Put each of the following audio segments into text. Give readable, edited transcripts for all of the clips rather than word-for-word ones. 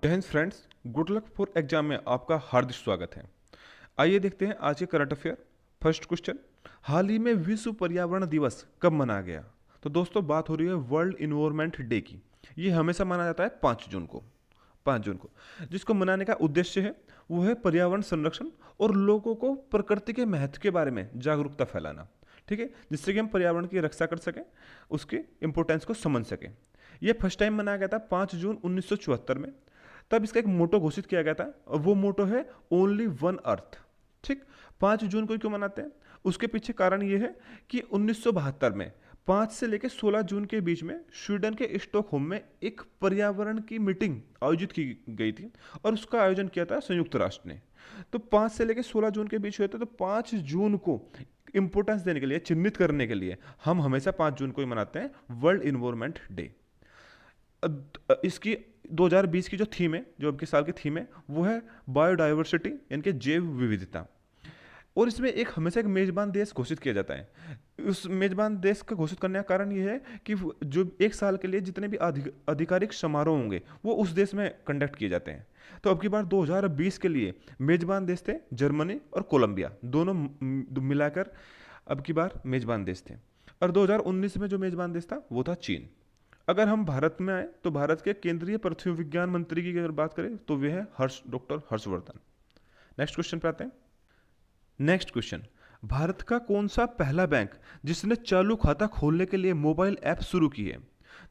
जय Hind friends, good luck for exam में आपका हार्दिक स्वागत है। आइए देखते हैं आज के करंट अफेयर। फर्स्ट क्वेश्चन, हाल ही में विश्व पर्यावरण दिवस कब मनाया गया? तो दोस्तों बात हो रही है वर्ल्ड इन्वायरमेंट डे की। ये हमेशा मनाया जाता है 5 जून को। 5 जून को जिसको मनाने का उद्देश्य है वो है पर्यावरण संरक्षण और लोगों को प्रकृति के महत्व के बारे में जागरूकता फैलाना। ठीक है, जिससे कि हम पर्यावरण की रक्षा कर सकें, उसके इम्पोर्टेंस को समझ सकें। ये फर्स्ट टाइम मनाया गया था 5 जून 1974 में। तब इसका एक मोटो घोषित किया गया था और वो मोटो है ओनली वन अर्थ। ठीक, 5 जून को क्यों मनाते हैं? उसके पीछे कारण ये है कि 1972 में 5 से लेकर 16 जून के बीच में स्वीडन के स्टॉकहोम में एक पर्यावरण की मीटिंग आयोजित की गई थी और उसका आयोजन किया था संयुक्त राष्ट्र ने। तो 5 से लेकर 16 जून के बीच हुए थे, तो 5 जून को इंपोर्टेंस देने के लिए, चिन्हित करने के लिए हम हमेशा 5 जून को ही मनाते हैं वर्ल्ड इन्वायरमेंट डे। इसकी 2020 की जो थीम है, जो अब के साल की थीम है, वो है बायोडाइवर्सिटी यानी कि जैव विविधता। और इसमें एक हमेशा एक मेजबान देश घोषित किया जाता है। उस मेजबान देश का घोषित करने का कारण ये है कि जो एक साल के लिए जितने भी आधिकारिक समारोह होंगे वो उस देश में कंडक्ट किए जाते हैं। तो अब की बार 2020 के लिए मेजबान देश थे जर्मनी और कोलंबिया, दोनों मिलाकर अब की बार मेजबान देश थे। और 2019 में जो मेजबान देश था वो था चीन। अगर हम भारत में आए तो भारत के केंद्रीय पृथ्वी विज्ञान मंत्री की अगर बात करें तो वे हैं डॉक्टर हर्षवर्धन। नेक्स्ट क्वेश्चन पे आते हैं। नेक्स्ट क्वेश्चन, भारत का कौन सा पहला बैंक जिसने चालू खाता खोलने के लिए मोबाइल ऐप शुरू की है?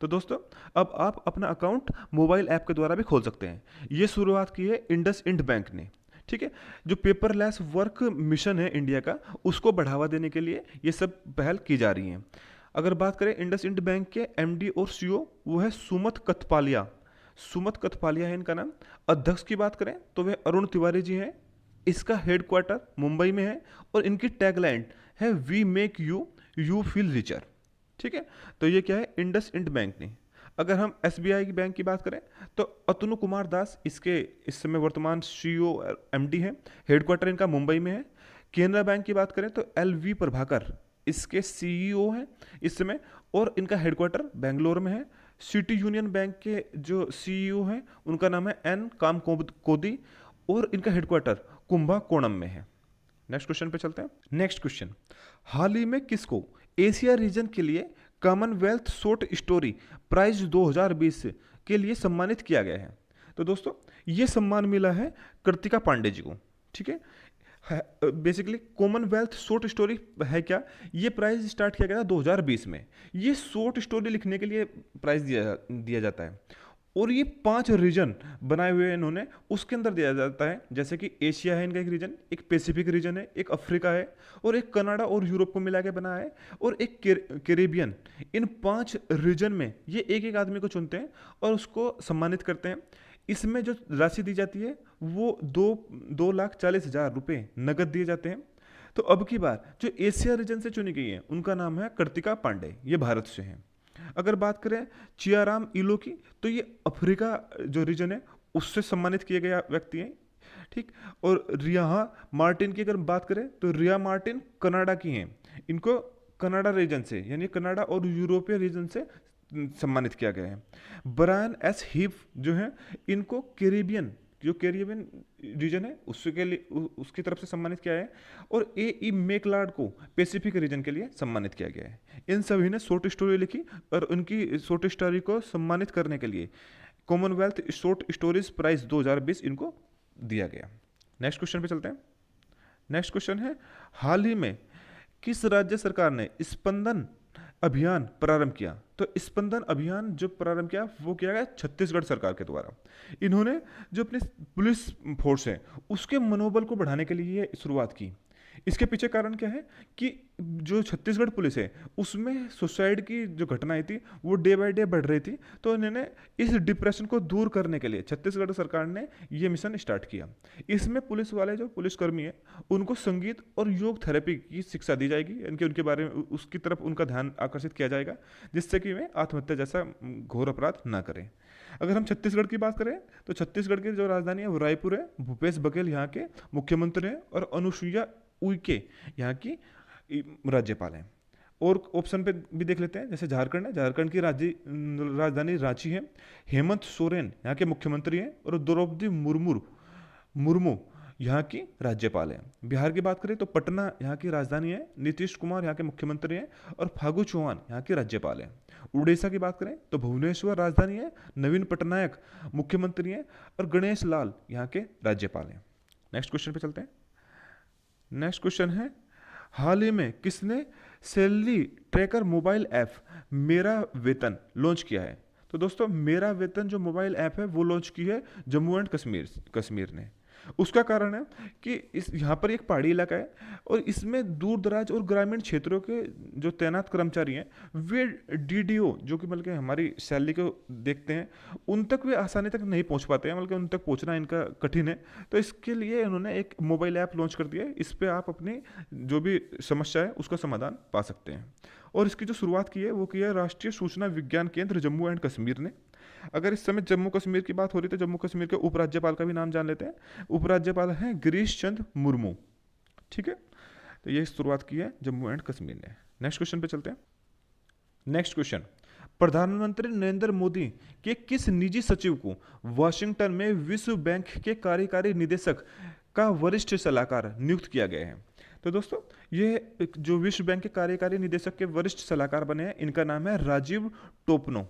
तो दोस्तों अब आप अपना अकाउंट मोबाइल ऐप के द्वारा भी खोल सकते हैं। ये शुरुआत की है इंडस इंड बैंक ने। ठीक है, जो पेपरलेस वर्क मिशन है इंडिया का, उसको बढ़ावा देने के लिए ये सब पहल की जा रही हैं। अगर बात करें इंडस इंड बैंक के एमडी और सीईओ, वो है सुमत कथपालिया। सुमत कथपालिया है इनका नाम। अध्यक्ष की बात करें तो वे अरुण तिवारी जी हैं। इसका हेडक्वार्टर मुंबई में है और इनकी टैगलाइन है we make you you feel richer. ठीक है, तो ये क्या है? इंडस इंड बैंक ने। अगर हम एसबीआई की बैंक की बात करें तो अतनु कुमार दास इसके इस समय वर्तमान सीईओ एमडी हैं। हेडक्वार्टर इनका मुंबई में है। केनरा बैंक की बात करें तो एल वी प्रभाकर इसके सीईओ हैं इस समय, और इनका हेडक्वार्टर बेंगलोर में है। सिटी यूनियन बैंक के जो सीईओ हैं उनका नाम है एन काम कोदी और इनका हेडक्वार्टर कुंभा कोणम में है। नेक्स्ट क्वेश्चन पे चलते हैं। नेक्स्ट क्वेश्चन, हाल ही में किसको एशिया रीजन के लिए कॉमनवेल्थ शॉर्ट स्टोरी प्राइज 2020 के लिए सम्मानित किया गया है? तो दोस्तों ये सम्मान मिला है कृतिका पांडे जी को। ठीक है, बेसिकली कॉमनवेल्थ शॉर्ट स्टोरी है क्या? ये प्राइज स्टार्ट किया गया था 2020 में। ये शॉर्ट स्टोरी लिखने के लिए प्राइज दिया जाता है और ये 5 रीजन बनाए हुए हैं इन्होंने, उसके अंदर दिया जाता है। जैसे कि एशिया है इनका एक रीजन, एक पैसिफिक रीजन है, एक अफ्रीका है और एक कनाडा और यूरोप को मिला के बना है और एक कैरेबियन। इन 5 रीजन में ये एक एक आदमी को चुनते हैं और उसको सम्मानित करते हैं। इसमें जो राशि दी जाती है वो 2,40,000 रुपये नगद दिए जाते हैं। तो अब की बार जो एशिया रीजन से चुनी गई है उनका नाम है कृतिका पांडे, ये भारत से हैं। अगर बात करें चियाराम इलो की, तो ये अफ्रीका जो रीजन है उससे सम्मानित किए गए व्यक्ति हैं। ठीक, और रिया मार्टिन की अगर बात करें तो रिया मार्टिन कनाडा की हैं। इनको कनाडा रीजन से यानी कनाडा और यूरोपीय रीजन से सम्मानित किया गया है। ब्रायन एस हीफ जो है, इनको कैरिबियन जो कैरिबियन रीजन है उसके लिए उसकी तरफ से सम्मानित किया है। और ए ई मेकलार्ड को पैसिफिक रीजन के लिए सम्मानित किया गया है। इन सभी ने शॉर्ट स्टोरी लिखी और उनकी शॉर्ट स्टोरी को सम्मानित करने के लिए कॉमनवेल्थ शॉर्ट स्टोरीज प्राइज 2020 इनको दिया गया। नेक्स्ट क्वेश्चन पे चलते हैं। नेक्स्ट क्वेश्चन है, हाल ही में किस राज्य सरकार ने स्पंदन अभियान प्रारंभ किया? तो स्पंदन अभियान जो प्रारंभ किया वो किया गया छत्तीसगढ़ सरकार के द्वारा। इन्होंने जो अपनी पुलिस फोर्स है उसके मनोबल को बढ़ाने के लिए ये शुरुआत की। इसके पीछे कारण क्या है कि जो छत्तीसगढ़ पुलिस है उसमें सुसाइड की जो घटनाएं थी वो डे बाय डे बढ़ रही थी। तो इन्होंने इस डिप्रेशन को दूर करने के लिए छत्तीसगढ़ सरकार ने ये मिशन स्टार्ट किया। इसमें पुलिस वाले जो पुलिसकर्मी है उनको संगीत और योग थेरेपी की शिक्षा दी जाएगी, इनके उनके बारे में उसकी तरफ उनका ध्यान आकर्षित किया जाएगा जिससे कि वे आत्महत्या जैसा घोर अपराध ना करें। अगर हम छत्तीसगढ़ की बात करें तो छत्तीसगढ़ की जो राजधानी है वो रायपुर है। भूपेश बघेल यहाँ के मुख्यमंत्री हैं और अनुसुईया उइके यहाँ की राज्यपाल हैं। और ऑप्शन पे भी देख लेते हैं, जैसे झारखंड है, झारखंड की राजधानी रांची है, हेमंत सोरेन यहाँ के मुख्यमंत्री हैं, और द्रौपदी मुर्मू मुर्मू यहाँ की राज्यपाल है। बिहार की बात करें तो पटना यहाँ की राजधानी है, नीतीश कुमार यहाँ के मुख्यमंत्री हैं, और फागू चौहान यहाँ की राज्यपाल है। उड़ीसा की बात करें तो भुवनेश्वर राजधानी है, नवीन पटनायक मुख्यमंत्री हैं, और गणेश लाल यहाँ के राज्यपाल हैं। नेक्स्ट क्वेश्चन पे चलते हैं। नेक्स्ट क्वेश्चन है, हाल ही में किसने सैलरी ट्रैकर मोबाइल ऐप मेरा वेतन लॉन्च किया है? तो दोस्तों, मेरा वेतन जो मोबाइल ऐप है वो लॉन्च की है जम्मू एंड कश्मीर ने। उसका कारण है कि इस यहाँ पर एक पहाड़ी इलाका है, और इसमें दूर दराज और ग्रामीण क्षेत्रों के जो तैनात कर्मचारी हैं वे डीडीओ जो कि मतलब कि हमारी सैलरी को देखते हैं, उन तक वे आसानी तक नहीं पहुँच पाते हैं, मतलब कि उन तक पहुँचना इनका कठिन है। तो इसके लिए इन्होंने एक मोबाइल ऐप लॉन्च कर दिया है, इस पर आप अपनी जो भी समस्या है उसका समाधान पा सकते हैं। और इसकी जो शुरुआत की है वो की है राष्ट्रीय सूचना विज्ञान केंद्र जम्मू एंड कश्मीर ने। अगर इस समय जम्मू कश्मीर की बात हो रही है तो जम्मू कश्मीर के उपराज्यपाल का भी नाम जान लेते हैं। उपराज्यपाल हैं गिरीश चंद्र मुर्मू। ठीक है, तो ये शुरुआत की है जम्मू एंड कश्मीर ने। नेक्स्ट क्वेश्चन पे चलते हैं। नेक्स्ट क्वेश्चन, प्रधानमंत्री नरेंद्र मोदी के किस निजी सचिव को वाशिंगटन में विश्व बैंक के कार्यकारी निदेशक का वरिष्ठ सलाहकार नियुक्त किया गया है? तो दोस्तों, ये जो विश्व बैंक के कार्यकारी निदेशक के वरिष्ठ सलाहकार बने हैं, इनका नाम है राजीव टोपनो।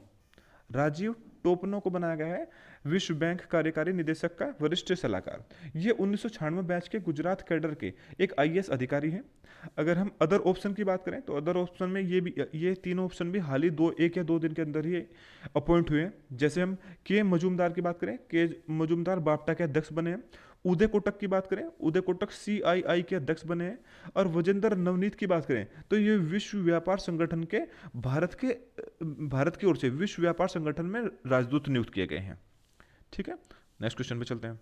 राजीव टोपनो को बनाया गया है विश्व बैंक कार्यकारी निदेशक का वरिष्ठ सलाहकार। ये 1996 बैच के गुजरात कैडर के एक आईएएस अधिकारी हैं। अगर हम अदर ऑप्शन की बात करें तो अदर ऑप्शन में ये तीनों ऑप्शन भी हाल ही 1 या 2 दिन के अंदर ही अपॉइंट हुए हैं। जैसे हम के मजूमदार की बात करें, के मजूमदार बाप्टा के अध्यक्ष बने हैं। उदय कोटक की बात करें, उदय कोटक सीआईआई के अध्यक्ष बने हैं। और वजेंद्र नवनीत की बात करें तो ये विश्व व्यापार संगठन के भारत की ओर से विश्व व्यापार संगठन में राजदूत नियुक्त किए गए हैं। ठीक है, नेक्स्ट क्वेश्चन पे चलते हैं।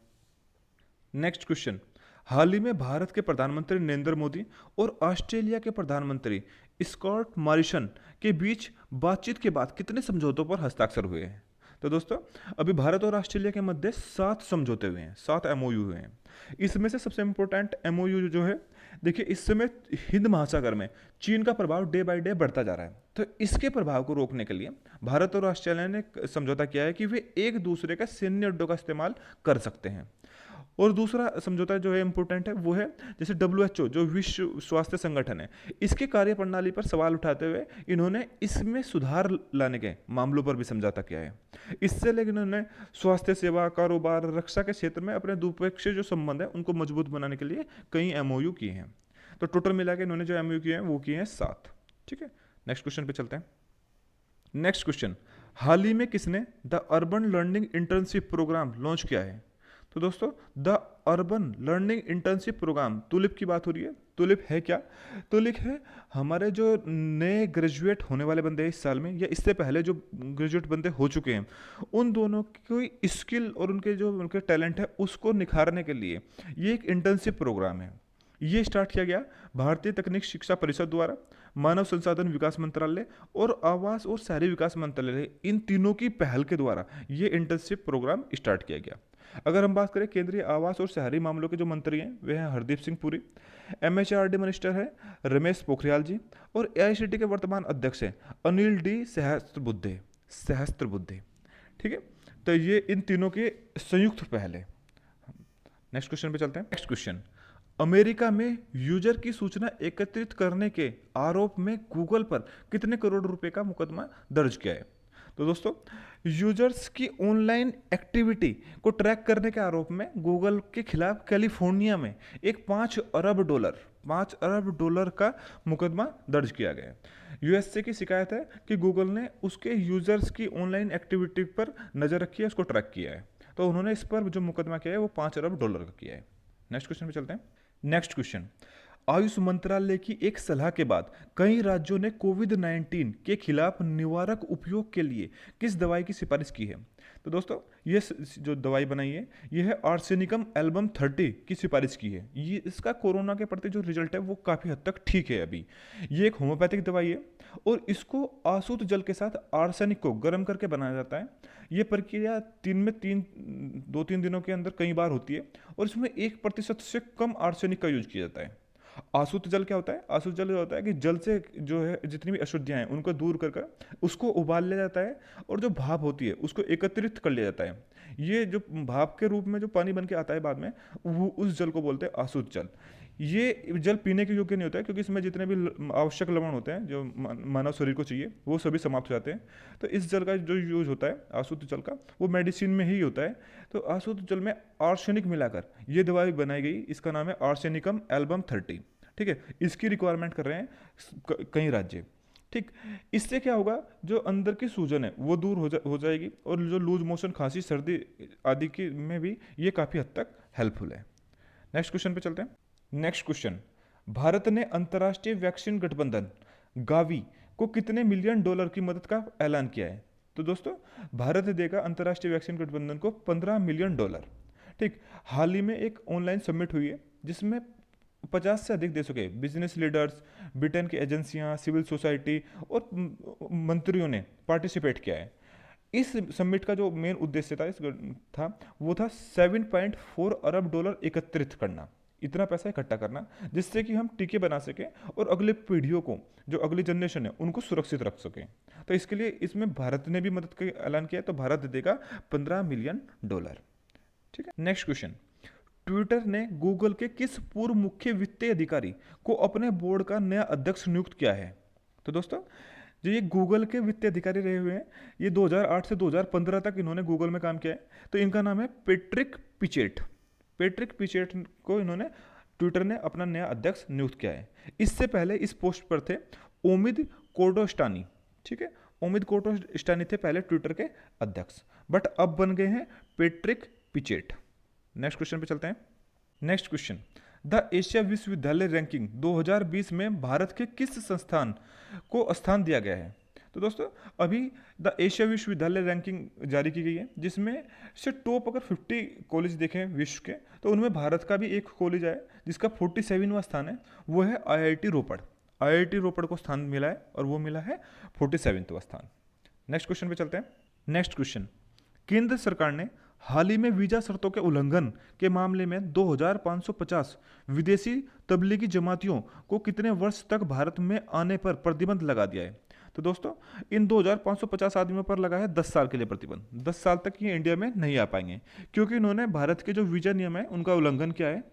नेक्स्ट क्वेश्चन, हाल ही में भारत के प्रधानमंत्री नरेंद्र मोदी और ऑस्ट्रेलिया के प्रधानमंत्री स्कॉट मॉरिसन के बीच बातचीत के बाद कितने समझौतों पर हस्ताक्षर हुए हैं? तो दोस्तों, अभी भारत और ऑस्ट्रेलिया के मध्य 7 समझौते हुए हैं, 7 एमओयू हुए हैं। इसमें से सबसे इंपॉर्टेंट एमओयू जो है, देखिए इस समय हिंद महासागर में चीन का प्रभाव डे बाय डे बढ़ता जा रहा है। तो इसके प्रभाव को रोकने के लिए भारत और ऑस्ट्रेलिया ने समझौता किया है कि वे एक दूसरे का सैन्य अड्डों का इस्तेमाल कर सकते हैं। और दूसरा समझौता जो है इंपॉर्टेंट है वो है जैसे WHO जो विश्व स्वास्थ्य संगठन है, इसके कार्यप्रणाली पर सवाल उठाते हुए इन्होंने इसमें सुधार लाने के मामलों पर भी समझौता किया है। इससे लेकिन इन्होंने स्वास्थ्य सेवा, कारोबार, रक्षा के क्षेत्र में अपने द्विपक्षीय जो संबंध है उनको मजबूत बनाने के लिए कई एमओयू किए हैं। तो टोटल मिला के इन्होंने जो एमओयू किए हैं वो किए हैं 7। ठीक है, नेक्स्ट क्वेश्चन पे चलते हैं। नेक्स्ट क्वेश्चन, हाल ही में किसने the urban learning internship program launch किया है? तो दोस्तों, the urban learning internship program, TULIP की बात हो रही है। तुलिप है क्या? तुलिप है हमारे जो नए ग्रेजुएट होने वाले बंदे हैं इस साल में, या इससे पहले जो ग्रेजुएट बंदे हो चुके हैं, उन दोनों की स्किल और उनके टैलेंट है उसको निखारने के लिए ये एक इंटर्नशिप प्रोग्राम है। ये स्टार्ट किया गया भारतीय तकनीक शिक्षा परिषद द्वारा, मानव संसाधन विकास मंत्रालय और आवास और शहरी विकास मंत्रालय, इन तीनों की पहल के द्वारा ये इंटर्नशिप प्रोग्राम स्टार्ट किया गया। अगर हम बात करें केंद्रीय आवास और शहरी मामलों के जो मंत्री हैं वे हैं हरदीप सिंह पुरी, MHRD मिनिस्टर है रमेश पोखरियाल जी, और AICTE के वर्तमान अध्यक्ष हैं अनिल डी सहस्त्रबुद्धे। ठीक है, तो ये इन तीनों के संयुक्त पहल है। नेक्स्ट क्वेश्चन पे चलते हैं। नेक्स्ट क्वेश्चन, अमेरिका में यूजर की सूचना एकत्रित करने के आरोप में गूगल पर कितने करोड़ रुपए का मुकदमा दर्ज किया है? तो दोस्तों, यूजर्स की ऑनलाइन एक्टिविटी को ट्रैक करने के आरोप में गूगल के खिलाफ कैलिफोर्निया में एक 5 अरब डॉलर का मुकदमा दर्ज किया गया है। यूएसए की शिकायत है कि गूगल ने उसके यूजर्स की ऑनलाइन एक्टिविटी पर नज़र रखी है, उसको ट्रैक किया है। तो उन्होंने इस पर जो मुकदमा किया है वो 5 अरब डॉलर का किया है। नेक्स्ट क्वेश्चन पे चलते हैं। नेक्स्ट क्वेश्चन, आयुष मंत्रालय की एक सलाह के बाद कई राज्यों ने कोविड-19 के खिलाफ निवारक उपयोग के लिए किस दवाई की सिफारिश की है? तो दोस्तों, ये जो दवाई बनाई है ये है आर्सेनिकम एल्बम 30 की सिफारिश की है। ये इसका कोरोना के प्रति जो रिजल्ट है वो काफ़ी हद तक ठीक है। अभी ये एक होम्योपैथिक दवाई है और इसको आसूत जल के साथ आर्सेनिक को गर्म करके बनाया जाता है। ये प्रक्रिया 2-3 दिनों के अंदर कई बार होती है और इसमें 1% से कम आर्सेनिक का यूज किया जाता है। आसुत जल क्या होता है? आसुत जल होता है कि जल से जो है जितनी भी अशुद्धियाँ हैं उनको दूर कर कर उसको उबाल लिया जाता है, और जो भाप होती है उसको एकत्रित कर लिया जाता है। ये जो भाप के रूप में जो पानी बन के आता है बाद में, वो उस जल को बोलते हैं आसुत जल। ये जल पीने के योग्य नहीं होता है, क्योंकि इसमें जितने भी आवश्यक लवण होते हैं जो मानव शरीर को चाहिए वो सभी समाप्त हो जाते हैं। तो इस जल का जो यूज होता है आसुत जल का, वो मेडिसिन में ही होता है। तो आसुत जल में आर्सेनिक मिलाकर ये दवाई बनाई गई, इसका नाम है आर्सेनिकम एल्बम 30। ठीक है, इसकी रिक्वायरमेंट कर रहे हैं कई राज्य। ठीक, इससे क्या होगा, जो अंदर की सूजन है वो दूर हो जाएगी, और जो लूज मोशन, खांसी, सर्दी आदि की में भी ये काफ़ी हद तक हेल्पफुल है। नेक्स्ट क्वेश्चन पे चलते हैं। नेक्स्ट क्वेश्चन, भारत ने अंतर्राष्ट्रीय वैक्सीन गठबंधन गावी को कितने मिलियन डॉलर की मदद का ऐलान किया है? तो दोस्तों, भारत ने देगा अंतर्राष्ट्रीय वैक्सीन गठबंधन को 15 मिलियन डॉलर। ठीक, हाल ही में एक ऑनलाइन समिट हुई है जिसमें 50 से अधिक देशों के बिजनेस लीडर्स, ब्रिटेन की एजेंसियां, सिविल सोसाइटी और मंत्रियों ने पार्टिसिपेट किया है। इस समिट का जो मेन उद्देश्य था वो था 7.4 अरब डॉलर एकत्रित करना, इतना पैसा इकट्ठा करना, जिससे कि हम टीके बना सकें और अगले पीढ़ियों को, जो अगली जनरेशन है उनको सुरक्षित रख सकें। तो इसके लिए इसमें भारत ने भी मदद का ऐलान किया है, तो भारत देगा 15 मिलियन डॉलर। ठीक है, नेक्स्ट क्वेश्चन, ट्विटर ने गूगल के किस पूर्व मुख्य वित्तीय अधिकारी को अपने बोर्ड का नया अध्यक्ष नियुक्त किया है? तो दोस्तों, जो ये गूगल के वित्तीय अधिकारी रहे हुए हैं, ये 2008 से 2015 तक इन्होंने गूगल में काम किया है। तो इनका नाम है पेट्रिक पिचेट। पेट्रिक पिचेट को इन्होंने, ट्विटर ने अपना नया अध्यक्ष नियुक्त किया है। इससे पहले इस पोस्ट पर थे ओमिद कोर्डोस्टानी। ठीक है, ओमिद कोर्डोस्टानी थे पहले ट्विटर के अध्यक्ष, बट अब बन गए हैं पेट्रिक पिचेट। नेक्स्ट क्वेश्चन पे चलते हैं। नेक्स्ट क्वेश्चन, द एशिया विश्वविद्यालय रैंकिंग 2020 में भारत के किस संस्थान को स्थान दिया गया है? तो दोस्तों, अभी द एशिया विश्वविद्यालय रैंकिंग जारी की गई है, जिसमें से टॉप अगर 50 कॉलेज देखें विश्व के, तो उनमें भारत का भी एक कॉलेज है जिसका 47वां स्थान है, वो है आईआईटी रोपड़। आईआईटी रोपड़ को स्थान मिला है, और वो मिला है 47वां स्थान। नेक्स्ट क्वेश्चन पे चलते हैं। नेक्स्ट क्वेश्चन, केंद्र सरकार ने हाल ही में वीजा शर्तों के उल्लंघन के मामले में 2550 विदेशी तबलीगी जमातियों को कितने वर्ष तक भारत में आने पर प्रतिबंध लगा दिया है? तो दोस्तों, इन 2550 आदमियों पर लगा है 10 साल के लिए प्रतिबंध। 10 साल तक ये इंडिया में नहीं आ पाएंगे, क्योंकि इन्होंने भारत के जो वीजा नियम है उनका उल्लंघन किया है।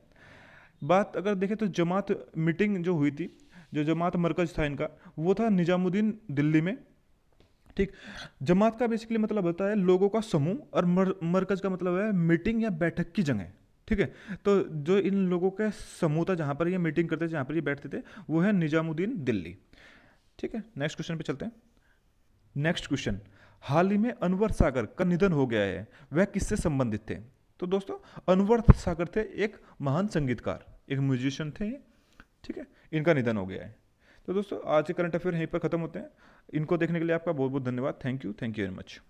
बात अगर देखें तो जमात मीटिंग जो हुई थी, जो जमात मरकज था इनका, वो था निजामुद्दीन दिल्ली में। ठीक, जमात का बेसिकली मतलब होता है लोगों का समूह, और मरकज का मतलब है मीटिंग या बैठक की जगह। ठीक है, तो जो इन लोगों का समूह था जहाँ पर ये मीटिंग करते थे, जहाँ पर ये बैठते थे, वो है निजामुद्दीन दिल्ली। ठीक है, नेक्स्ट क्वेश्चन पे चलते हैं। नेक्स्ट क्वेश्चन, हाल ही में अनवर सागर का निधन हो गया है, वह किससे संबंधित थे? तो दोस्तों, अनवर सागर थे एक महान संगीतकार, एक म्यूजिशियन थे ये। ठीक है, इनका निधन हो गया है। तो दोस्तों, आज के करंट अफेयर यहीं पर खत्म होते हैं। इनको देखने के लिए आपका बहुत बहुत धन्यवाद। Thank you very much.